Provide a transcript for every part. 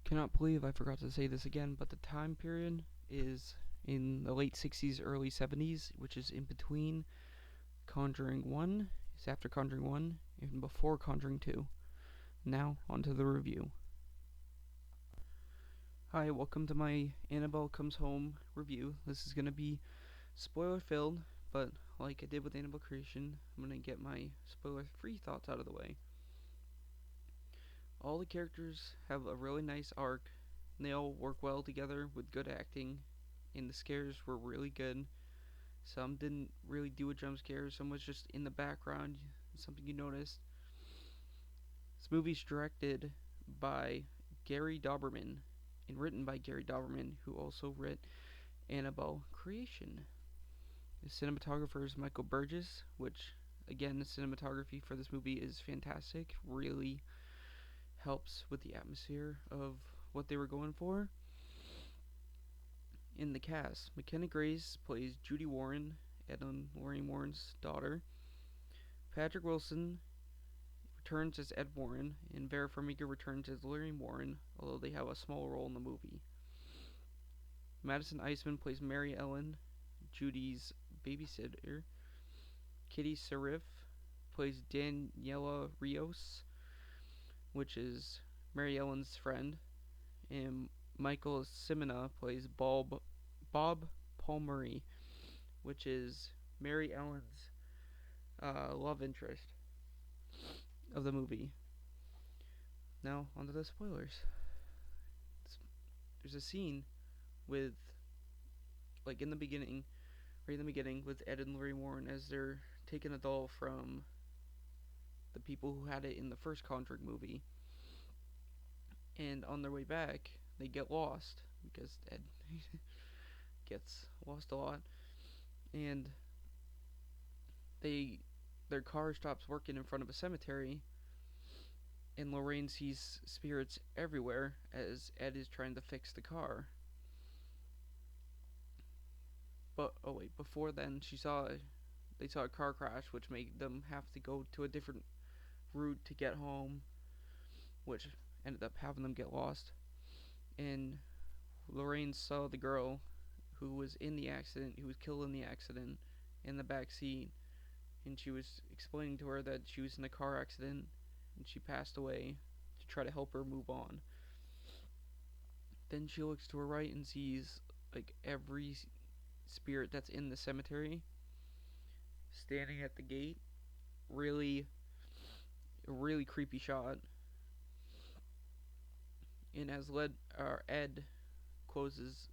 Cannot believe I forgot to say this again, but the time period is in the late 60s, early 70s, which is in between Conjuring 1, is after Conjuring 1, and before Conjuring 2. Now, onto the review. Hi, welcome to my Annabelle Comes Home review. This is going to be spoiler filled, but like I did with Annabelle Creation, I'm going to get my spoiler free thoughts out of the way. All the characters have a really nice arc, and they all work well together with good acting, and the scares were really good. Some didn't really do a jump scare, some was just in the background, something you noticed. This movie's directed by Gary Dauberman and written by Gary Dauberman, who also wrote Annabelle Creation. The cinematographer is Michael Burgess, which, again, the cinematography for this movie is fantastic. Really helps with the atmosphere of what they were going for. In the cast, McKenna Grace plays Judy Warren, Ed and Lorraine Warren's daughter. Patrick Wilson returns as Ed Warren, and Vera Farmiga returns as Lorraine Warren, although they have a small role in the movie. Madison Iseman plays Mary Ellen, Judy's babysitter. Kitty Sarif plays Daniela Rios, which is Mary Ellen's friend. And Michael Cimina plays Bob Palmieri, which is Mary Ellen's love interest of the movie. Now, onto the spoilers. There's a scene with, like, in the beginning, right in the beginning, with Ed and Lorraine Warren as they're taking a doll from the people who had it in the first Conjuring movie. And on their way back, they get lost because Ed gets lost a lot, and their car stops working in front of a cemetery, and Lorraine sees spirits everywhere as Ed is trying to fix the car. But before then, they saw a car crash, which made them have to go to a different route to get home, which ended up having them get lost. And Lorraine saw the girl who was in the accident, who was killed in the accident, in the back seat, and she was explaining to her that she was in a car accident and she passed away, to try to help her move on. Then she looks to her right and sees, like, every spirit that's in the cemetery standing at the gate. Really creepy shot. And as Ed closes,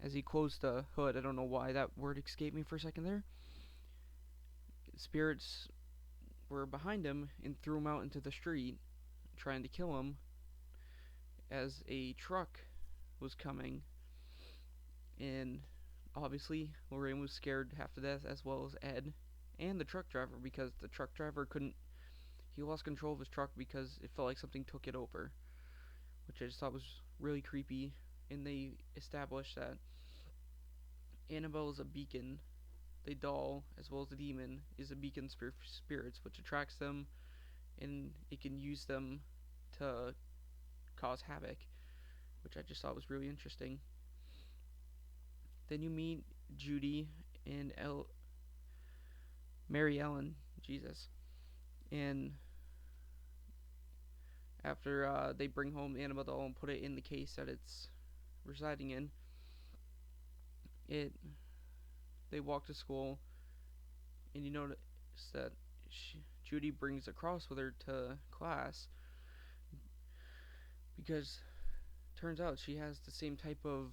as he closed the hood, I don't know why that word escaped me for a second there. Spirits were behind him and threw him out into the street, trying to kill him, as a truck was coming. And obviously, Lorraine was scared half to death, as well as Ed and the truck driver, because the truck driver he lost control of his truck because it felt like something took it over, which I just thought was really creepy. And they established that Annabelle is a beacon. The doll, as well as the demon, is a beacon for spirits, which attracts them, and it can use them to cause havoc, which I just thought was really interesting. Then you meet Judy and Mary Ellen, and after they bring home the Annabelle doll and put it in the case that it's residing in, they walk to school, and you notice that Judy brings a cross with her to class, because turns out she has the same type of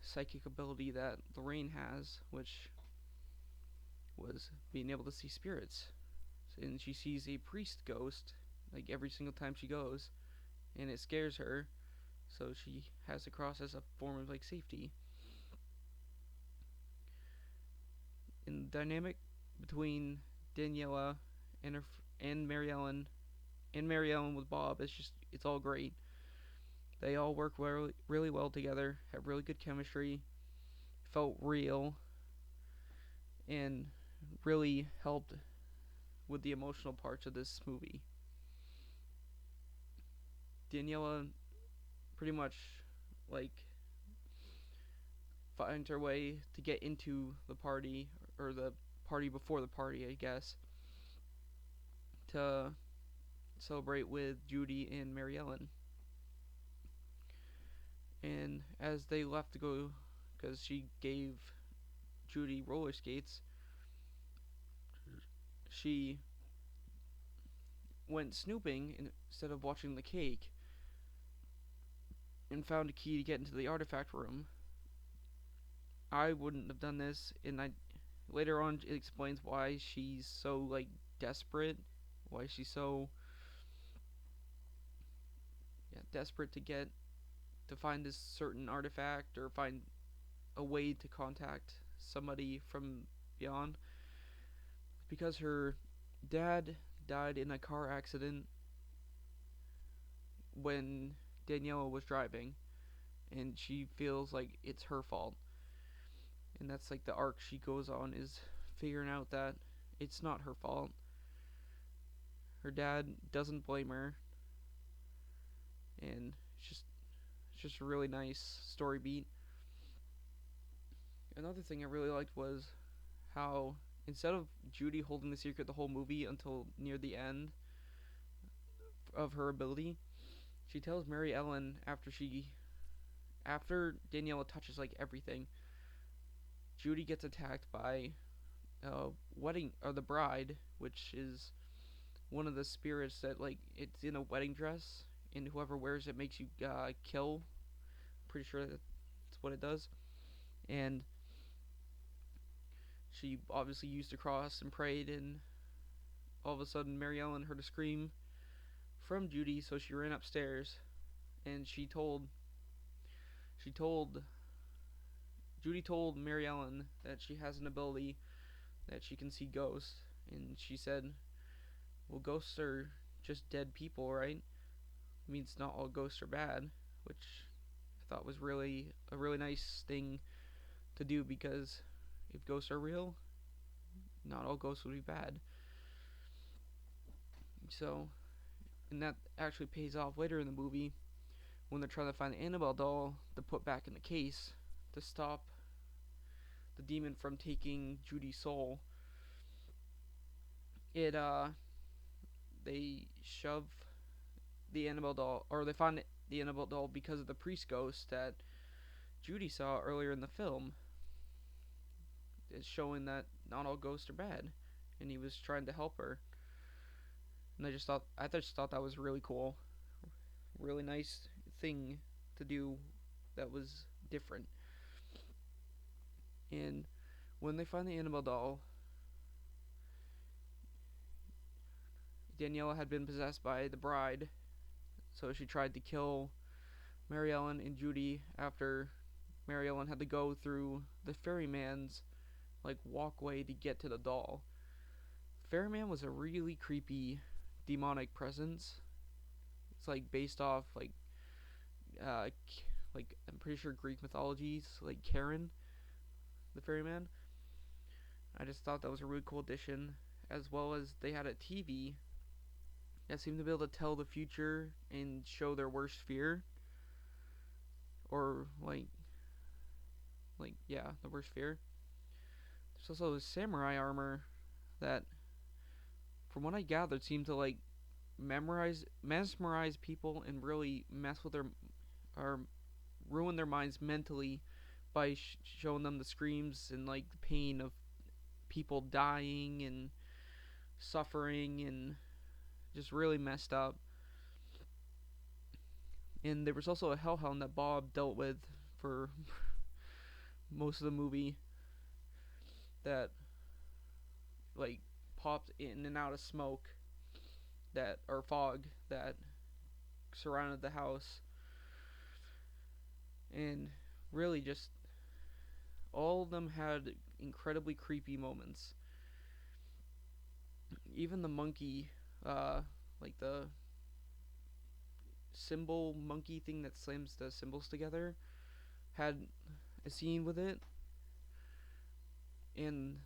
psychic ability that Lorraine has, which was being able to see spirits. And she sees a priest ghost, like, every single time she goes, and it scares her, so she has the cross as a form of, like, safety. And the dynamic between Daniela and Mary Ellen, and Mary Ellen with Bob, it's all great. They all work really well together, have really good chemistry, felt real, and really helped with the emotional parts of this movie. Daniela pretty much like finds her way to get into the party, or the party before the party, I guess, to celebrate with Judy and Mary Ellen. And as they left to go, because she gave Judy roller skates, she went snooping instead of watching the cake and found a key to get into the artifact room. I wouldn't have done this, and I later on it explains why she's so like desperate, why she's so desperate to get to find this certain artifact or find a way to contact somebody from beyond, because her dad died in a car accident when Daniela was driving, and she feels like it's her fault. And that's like the arc she goes on, is figuring out that it's not her fault. Her dad doesn't blame her, and it's just a really nice story beat. Another thing I really liked was how instead of Judy holding the secret the whole movie until near the end of her ability, she tells Mary Ellen after Daniela touches like everything. Judy gets attacked by wedding or the bride, which is one of the spirits that like it's in a wedding dress, and whoever wears it makes you kill. Pretty sure that's what it does. And she obviously used a cross and prayed, and all of a sudden Mary Ellen heard a scream from Judy, so she ran upstairs, and she told Judy told Mary Ellen that she has an ability that she can see ghosts, and she said, "Well, ghosts are just dead people, right? It means not all ghosts are bad," which I thought was really a really nice thing to do, because if ghosts are real, not all ghosts would be bad. So, and that actually pays off later in the movie when they're trying to find the Annabelle doll to put back in the case to stop the demon from taking Judy's soul. It they shove the Annabelle doll, or they find the Annabelle doll because of the priest ghost that Judy saw earlier in the film. It's showing that not all ghosts are bad, and he was trying to help her. And I just thought that was really cool, really nice thing to do that was different. And when they find the Annabelle doll, Daniela had been possessed by the bride, so she tried to kill Mary Ellen and Judy after Mary Ellen had to go through the ferryman's like walkway to get to the doll. Ferryman was a really creepy demonic presence. It's like based off uh like I'm pretty sure Greek mythologies, like Karen, the ferryman. I just thought that was a really cool addition, as well as they had a TV that seemed to be able to tell the future and show their worst fear, or yeah, the worst fear. There's also samurai armor that, from what I gathered, seemed to like mesmerize people and really mess with their or ruin their minds mentally by showing them the screams and like the pain of people dying and suffering, and just really messed up. And there was also a hellhound that Bob dealt with for most of the movie that like popped in and out of smoke that or fog that surrounded the house, and really just all of them had incredibly creepy moments. Even the monkey, like the cymbal monkey thing that slams the cymbals together, had a scene with it, and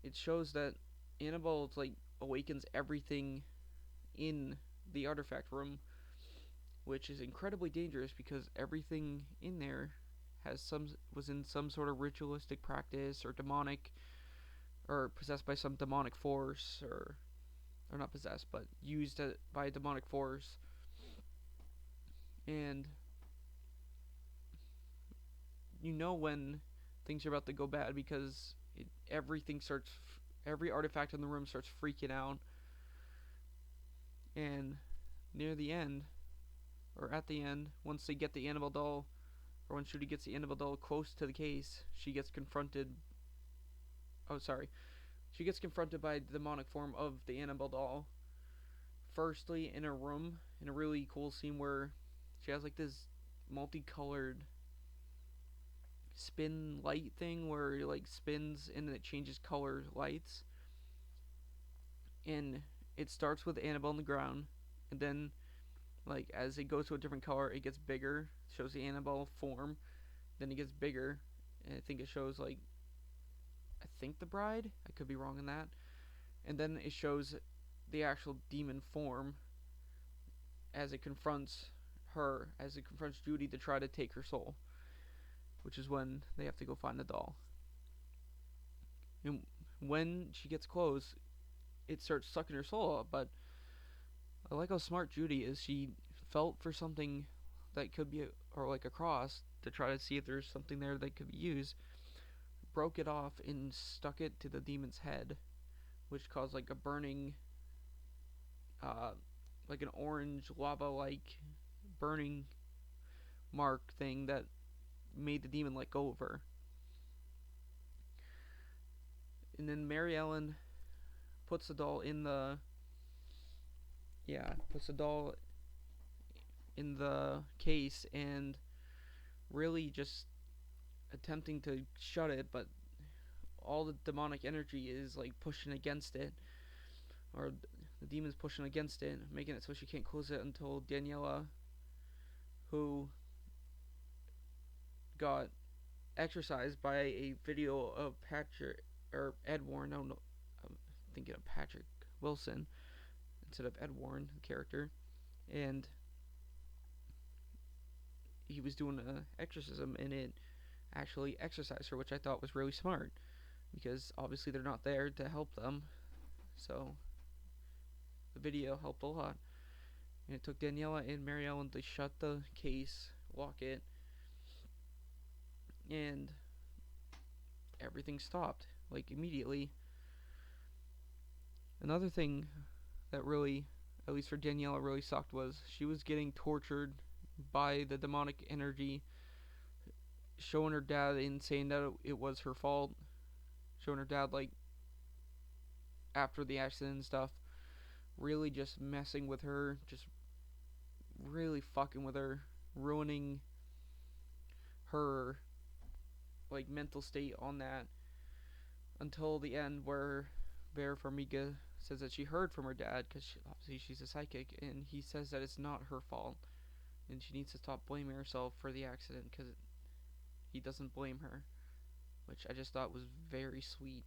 it shows that Annabelle like awakens everything in the artifact room, which is incredibly dangerous because everything in there has some was in some sort of ritualistic practice or demonic or possessed by some demonic force or not possessed but used by a demonic force. And you know when things are about to go bad because every artifact in the room starts freaking out. And near the end, or at the end, once they get the Annabelle doll, or when Judy gets the Annabelle doll close to the case, she gets confronted. Oh, sorry. She gets confronted by the demonic form of the Annabelle doll. Firstly, in a room, in a really cool scene where she has like this multicolored spin light thing where it like spins and then it changes color lights. And it starts with Annabelle on the ground, and then like as it goes to a different color, it gets bigger. Shows the Annabelle form. Then it gets bigger, and I think it shows like I think the bride. I could be wrong on that. And then it shows the actual demon form as it confronts her, as it confronts Judy to try to take her soul, which is when they have to go find the doll. And when she gets close, it starts sucking her soul up. But I like how smart Judy is. She felt for something that could be, or like a cross, to try to see if there's something there that could be used. Broke it off and stuck it to the demon's head, which caused like a burning, like an orange lava-like burning mark thing that made the demon let go of her. And then Mary Ellen puts the doll in the puts the doll in the case and really just attempting to shut it, but all the demonic energy is like pushing against it, or the demon's pushing against it, making it so she can't close it until Daniela, who got exorcised by a video of Patrick or Ed Warren. No, I'm thinking of Patrick Wilson instead of Ed Warren, the character, and he was doing an exorcism, and it actually exorcised her, which I thought was really smart because obviously they're not there to help them, so the video helped a lot. And it took Daniela and Mary Ellen to shut the case, lock it, and everything stopped like immediately. Another thing that really, at least for Daniela, really sucked was she was getting tortured by the demonic energy, showing her dad and saying that it was her fault, showing her dad like after the accident and stuff, really just messing with her, just really fucking with her, ruining her like mental state on that until the end where Vera Farmiga says that she heard from her dad because obviously she's a psychic, and he says that it's not her fault and she needs to stop blaming herself for the accident because he doesn't blame her, which I just thought was very sweet.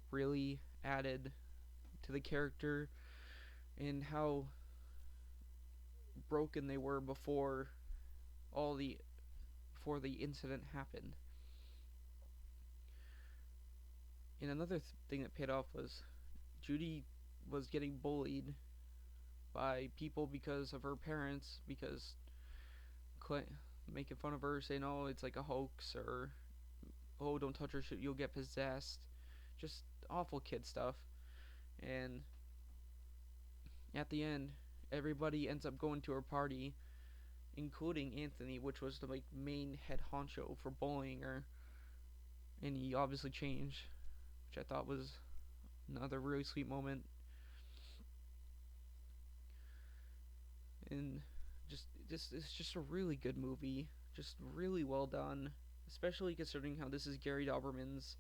Really added to the character and how broken they were all the before the incident happened. And another thing that paid off was Judy was getting bullied by people because of her parents, because making fun of her, saying, "Oh, it's like a hoax," or "Oh, don't touch her, you'll get possessed." Just awful kid stuff. And at the end, everybody ends up going to her party, including Anthony, which was the like main head honcho for bullying her, and he obviously changed, which I thought was another really sweet moment. And just it's just a really good movie, just really well done, especially considering how this is Gary Dauberman's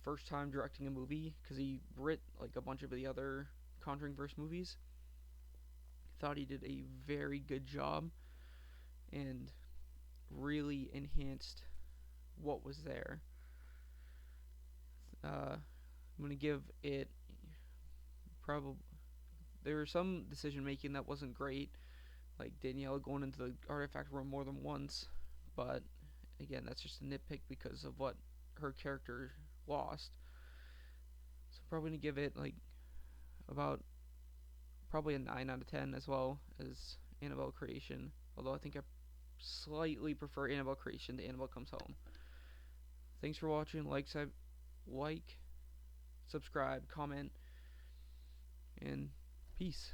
first time directing a movie, because he writ like a bunch of the other Conjuring verse movies. Thought he did a very good job and really enhanced what was there. I'm gonna give it probably. There was some decision making that wasn't great, like Danielle going into the artifact room more than once, but again, that's just a nitpick because of what her character lost. So probably gonna give it like about probably a 9 out of 10 as well as Annabelle Creation. Although I think I slightly prefer Annabelle Creation to Annabelle Comes Home. Thanks for watching. Like, subscribe, comment, and peace.